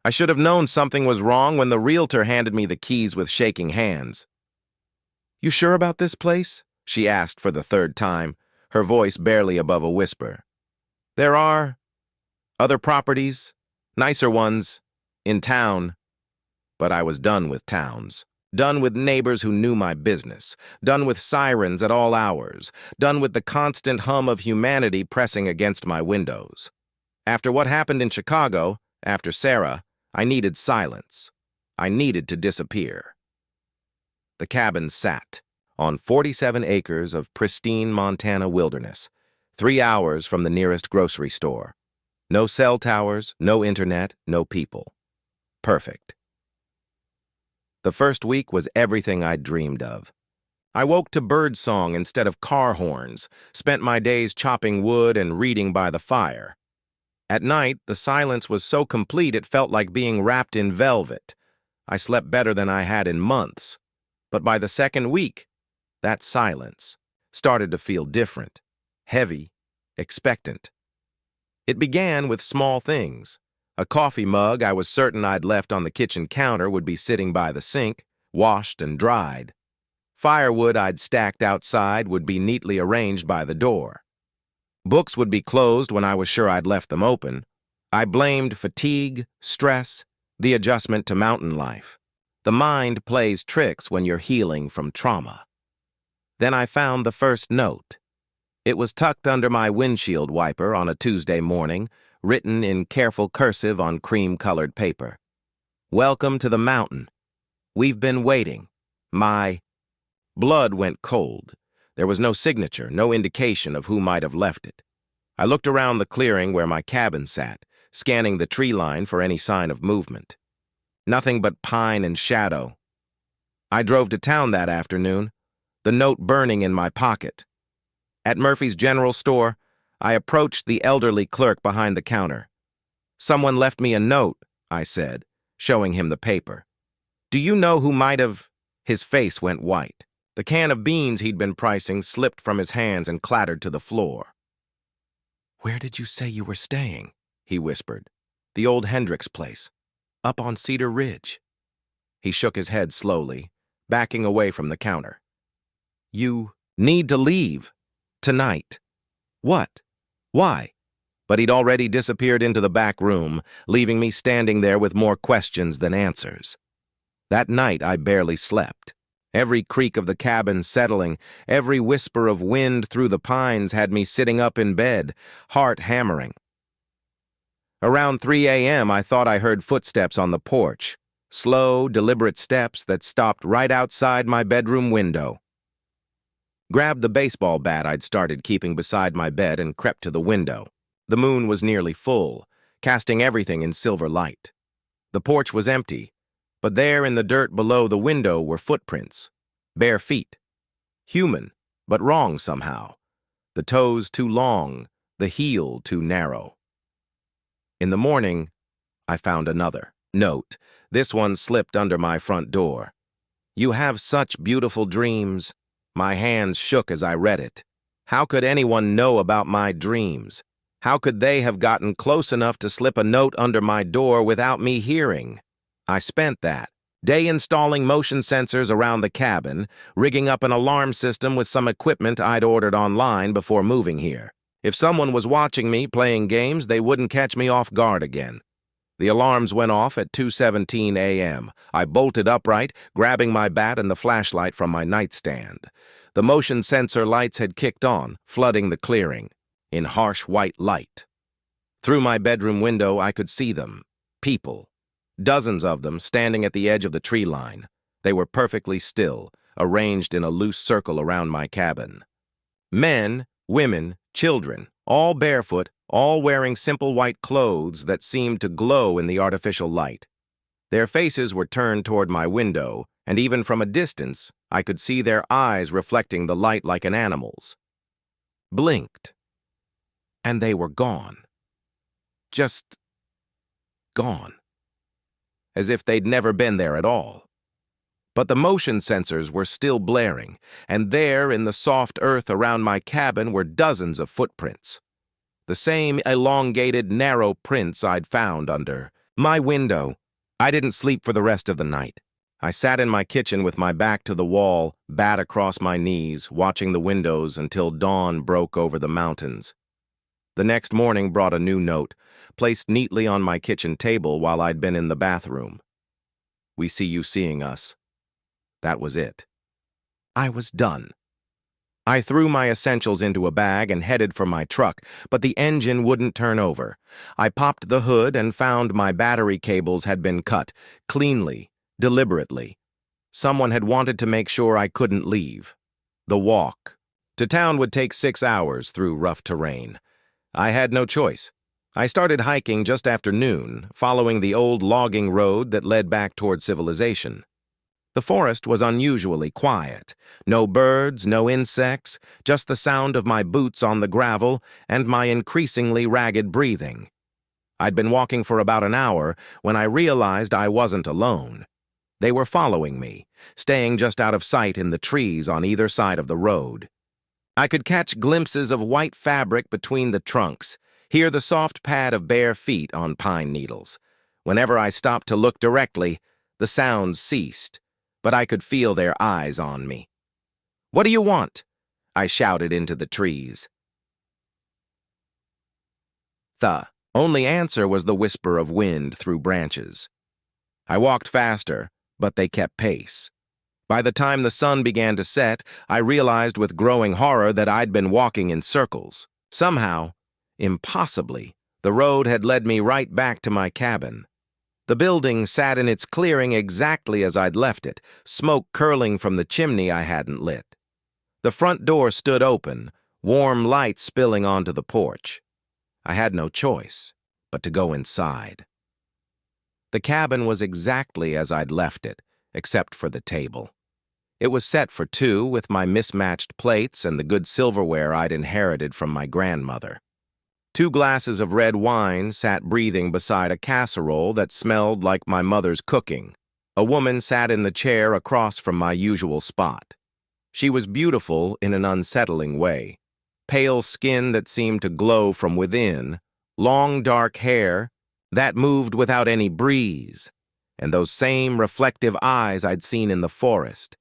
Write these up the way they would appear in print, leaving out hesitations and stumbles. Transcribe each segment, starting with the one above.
I should have known something was wrong when the realtor handed me the keys with shaking hands. "You sure about this place?" she asked for the third time, her voice barely above a whisper. "There are other properties, nicer ones, in town." But I was done with towns. Done with neighbors who knew my business. Done with sirens at all hours. Done with the constant hum of humanity pressing against my windows. After what happened in Chicago, after Sarah, I needed silence. I needed to disappear. The cabin sat on 47 acres of pristine Montana wilderness, 3 hours from the nearest grocery store. No cell towers, no internet, no people. Perfect. The first week was everything I'd dreamed of. I woke to bird song instead of car horns, spent my days chopping wood and reading by the fire. At night, the silence was so complete it felt like being wrapped in velvet. I slept better than I had in months. But by the second week, that silence started to feel different, heavy, expectant. It began with small things. A coffee mug I was certain I'd left on the kitchen counter would be sitting by the sink, washed and dried. Firewood I'd stacked outside would be neatly arranged by the door. Books would be closed when I was sure I'd left them open. I blamed fatigue, stress, the adjustment to mountain life. The mind plays tricks when you're healing from trauma. Then I found the first note. It was tucked under my windshield wiper on a Tuesday morning, written in careful cursive on cream-colored paper. "Welcome to the mountain. We've been waiting. My..." Blood went cold. There was no signature, no indication of who might have left it. I looked around the clearing where my cabin sat, scanning the tree line for any sign of movement. Nothing but pine and shadow. I drove to town that afternoon, the note burning in my pocket. At Murphy's General Store, I approached the elderly clerk behind the counter. "Someone left me a note," I said, showing him the paper. "Do you know who might have..." His face went white. The can of beans he'd been pricing slipped from his hands and clattered to the floor. "Where did you say you were staying?" he whispered. "The old Hendricks place, up on Cedar Ridge." He shook his head slowly, backing away from the counter. "You need to leave. Tonight." "What? Why?" But he'd already disappeared into the back room, leaving me standing there with more questions than answers. That night I barely slept. Every creak of the cabin settling, every whisper of wind through the pines had me sitting up in bed, heart hammering. Around 3 a.m. I thought I heard footsteps on the porch, slow, deliberate steps that stopped right outside my bedroom window. Grabbed the baseball bat I'd started keeping beside my bed and crept to the window. The moon was nearly full, casting everything in silver light. The porch was empty, but there in the dirt below the window were footprints. Bare feet. Human, but wrong somehow. The toes too long, the heel too narrow. In the morning, I found another note. This one slipped under my front door. "You have such beautiful dreams." My hands shook as I read it. How could anyone know about my dreams? How could they have gotten close enough to slip a note under my door without me hearing? I spent that day installing motion sensors around the cabin, rigging up an alarm system with some equipment I'd ordered online before moving here. If someone was watching me playing games, they wouldn't catch me off guard again. The alarms went off at 2:17 a.m. I bolted upright, grabbing my bat and the flashlight from my nightstand. The motion sensor lights had kicked on, flooding the clearing, in harsh white light. Through my bedroom window, I could see them. People. Dozens of them standing at the edge of the tree line. They were perfectly still, arranged in a loose circle around my cabin. Men, women, children, all barefoot, all wearing simple white clothes that seemed to glow in the artificial light. Their faces were turned toward my window, and even from a distance, I could see their eyes reflecting the light like an animal's. Blinked. And they were gone. Just gone. As if they'd never been there at all. But the motion sensors were still blaring, and there in the soft earth around my cabin were dozens of footprints. The same elongated, narrow prints I'd found under My window. I didn't sleep for the rest of the night. I sat in my kitchen with my back to the wall, bat across my knees, watching the windows until dawn broke over the mountains. The next morning brought a new note, placed neatly on my kitchen table while I'd been in the bathroom. We see you seeing us. That was it. I was done. I threw my essentials into a bag and headed for my truck, but the engine wouldn't turn over. I popped the hood and found my battery cables had been cut, cleanly, deliberately. Someone had wanted to make sure I couldn't leave. The walk to town would take 6 hours through rough terrain. I had no choice. I started hiking just after noon, following the old logging road that led back toward civilization. The forest was unusually quiet. No birds, no insects, just the sound of my boots on the gravel and my increasingly ragged breathing. I'd been walking for about an hour when I realized I wasn't alone. They were following me, staying just out of sight in the trees on either side of the road. I could catch glimpses of white fabric between the trunks, hear the soft pad of bare feet on pine needles. Whenever I stopped to look directly, the sounds ceased, but I could feel their eyes on me. "What do you want?" I shouted into the trees. The only answer was the whisper of wind through branches. I walked faster, but they kept pace. By the time the sun began to set, I realized with growing horror that I'd been walking in circles. Somehow, impossibly, the road had led me right back to my cabin. The building sat in its clearing exactly as I'd left it, smoke curling from the chimney I hadn't lit. The front door stood open, warm light spilling onto the porch. I had no choice but to go inside. The cabin was exactly as I'd left it, except for the table. It was set for two with my mismatched plates and the good silverware I'd inherited from my grandmother. 2 glasses of red wine sat breathing beside a casserole that smelled like my mother's cooking. A woman sat in the chair across from my usual spot. She was beautiful in an unsettling way. Pale skin that seemed to glow from within, long dark hair that moved without any breeze, and those same reflective eyes I'd seen in the forest.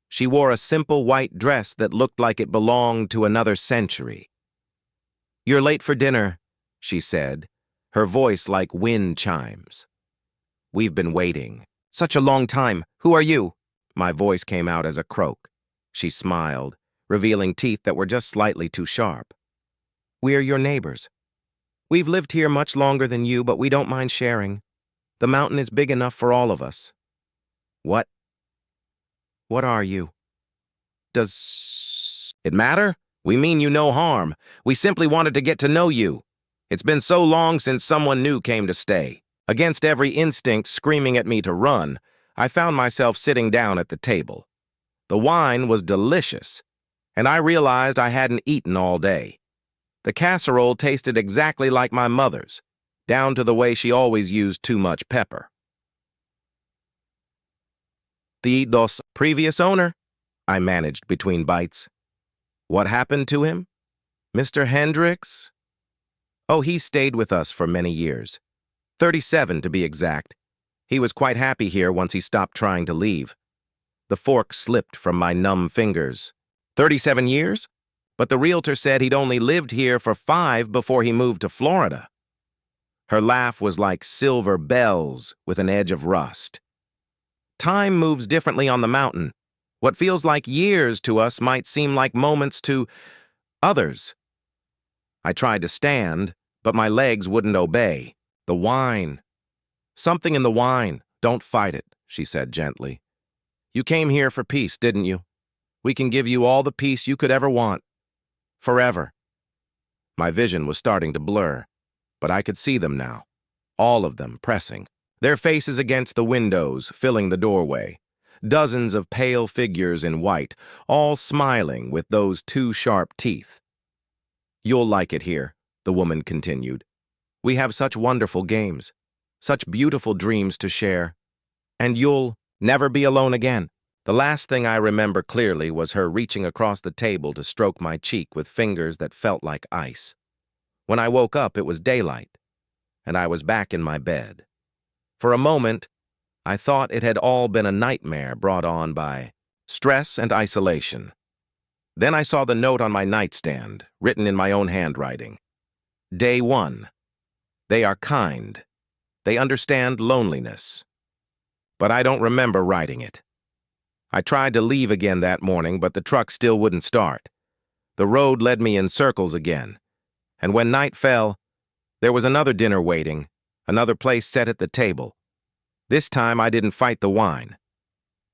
She wore a simple white dress that looked like it belonged to another century. "You're late for dinner," she said, her voice like wind chimes. "We've been waiting. Such a long time. Who are you?" My voice came out as a croak. She smiled, revealing teeth that were just slightly too sharp. "We're your neighbors. We've lived here much longer than you, but we don't mind sharing. The mountain is big enough for all of us." What are you?" "Does it matter? We mean you no harm. We simply wanted to get to know you. It's been so long since someone new came to stay." Against every instinct screaming at me to run, I found myself sitting down at the table. The wine was delicious, and I realized I hadn't eaten all day. The casserole tasted exactly like my mother's, down to the way she always used too much pepper. "The previous owner?" I managed between bites. "What happened to him? Mr. Hendricks?" "Oh, he stayed with us for many years. 37 to be exact. He was quite happy here once he stopped trying to leave." The fork slipped from my numb fingers. 37 years? But the realtor said he'd only lived here for 5 before he moved to Florida. Her laugh was like silver bells with an edge of rust. "Time moves differently on the mountain. What feels like years to us might seem like moments to others." I tried to stand, but my legs wouldn't obey. "The wine. Something in the wine. Don't fight it," she said gently. "You came here for peace, didn't you? We can give you all the peace you could ever want. Forever." My vision was starting to blur, but I could see them now. All of them pressing, their faces against the windows, filling the doorway. Dozens of pale figures in white, all smiling with those 2 sharp teeth. "You'll like it here," the woman continued. "We have such wonderful games, such beautiful dreams to share, and you'll never be alone again." The last thing I remember clearly was her reaching across the table to stroke my cheek with fingers that felt like ice. When I woke up, it was daylight, and I was back in my bed. For a moment, I thought it had all been a nightmare brought on by stress and isolation. Then I saw the note on my nightstand, written in my own handwriting. Day 1. They are kind. They understand loneliness. But I don't remember writing it. I tried to leave again that morning, but the truck still wouldn't start. The road led me in circles again. And when night fell, there was another dinner waiting, another place set at the table. This time I didn't fight the wine.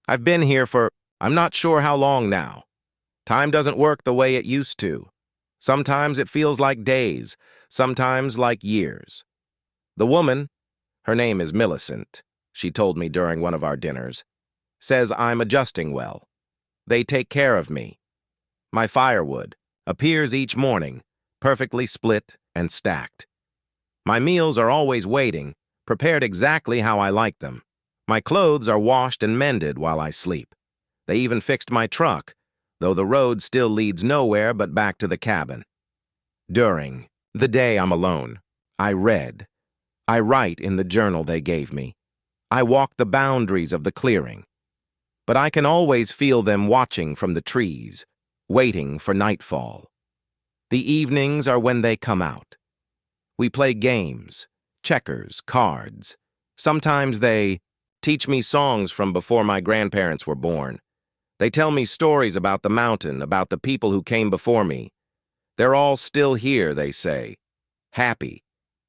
I've been here for, I'm not sure how long now. Time doesn't work the way it used to. Sometimes it feels like days, sometimes like years. The woman, her name is Millicent, she told me during one of our dinners, says I'm adjusting well. They take care of me. My firewood appears each morning, perfectly split and stacked. My meals are always waiting, prepared exactly how I like them. My clothes are washed and mended while I sleep. They even fixed my truck, though the road still leads nowhere but back to the cabin. During the day I'm alone, I read. I write in the journal they gave me. I walk the boundaries of the clearing. But I can always feel them watching from the trees, waiting for nightfall. The evenings are when they come out. We play games, checkers, cards. Sometimes they teach me songs from before my grandparents were born. They tell me stories about the mountain, about the people who came before me. They're all still here, they say. Happy,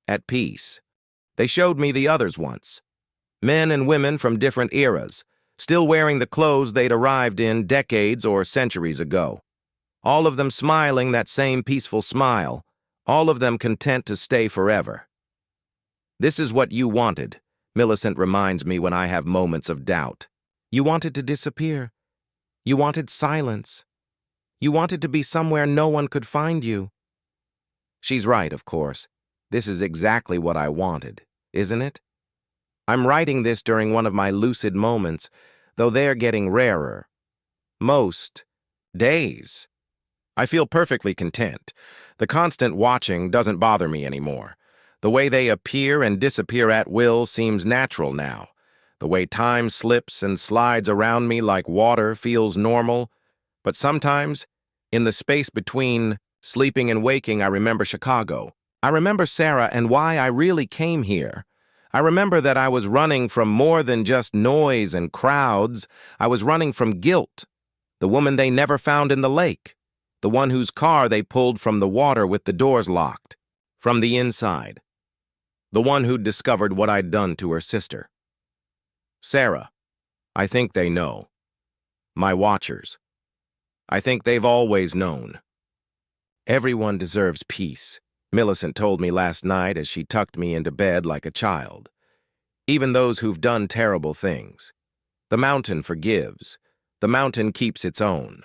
at peace. They showed me the others once. Men and women from different eras, still wearing the clothes they'd arrived in decades or centuries ago. All of them smiling that same peaceful smile, all of them content to stay forever. This is what you wanted, Millicent reminds me when I have moments of doubt. You wanted to disappear. You wanted silence. You wanted to be somewhere no one could find you. She's right, of course. This is exactly what I wanted, isn't it? I'm writing this during one of my lucid moments, though they're getting rarer. Most days. I feel perfectly content. The constant watching doesn't bother me anymore. The way they appear and disappear at will seems natural now. The way time slips and slides around me like water feels normal. But sometimes, in the space between sleeping and waking, I remember Chicago. I remember Sarah and why I really came here. I remember that I was running from more than just noise and crowds. I was running from guilt. The woman they never found in the lake. The one whose car they pulled from the water with the doors locked. From the inside. The one who'd discovered what I'd done to her sister. Sarah. I think they know. My watchers. I think they've always known. Everyone deserves peace, Millicent told me last night as she tucked me into bed like a child. Even those who've done terrible things. The mountain forgives. The mountain keeps its own.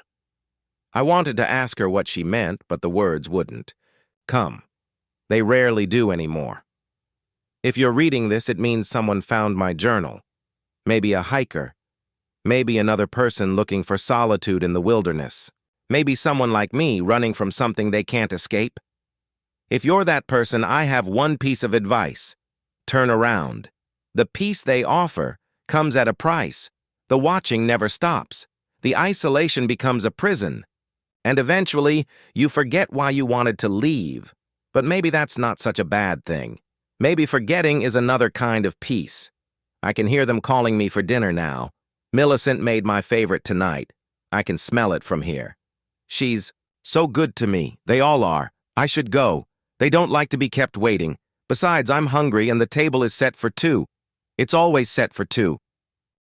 I wanted to ask her what she meant, but the words wouldn't. Come. They rarely do anymore. If you're reading this, it means someone found my journal. Maybe a hiker. Maybe another person looking for solitude in the wilderness. Maybe someone like me running from something they can't escape. If you're that person, I have one piece of advice. Turn around. The peace they offer comes at a price. The watching never stops. The isolation becomes a prison. And eventually, you forget why you wanted to leave. But maybe that's not such a bad thing. Maybe forgetting is another kind of peace. I can hear them calling me for dinner now. Millicent made my favorite tonight. I can smell it from here. She's so good to me. They all are. I should go. They don't like to be kept waiting. Besides, I'm hungry and the table is set for 2. It's always set for 2.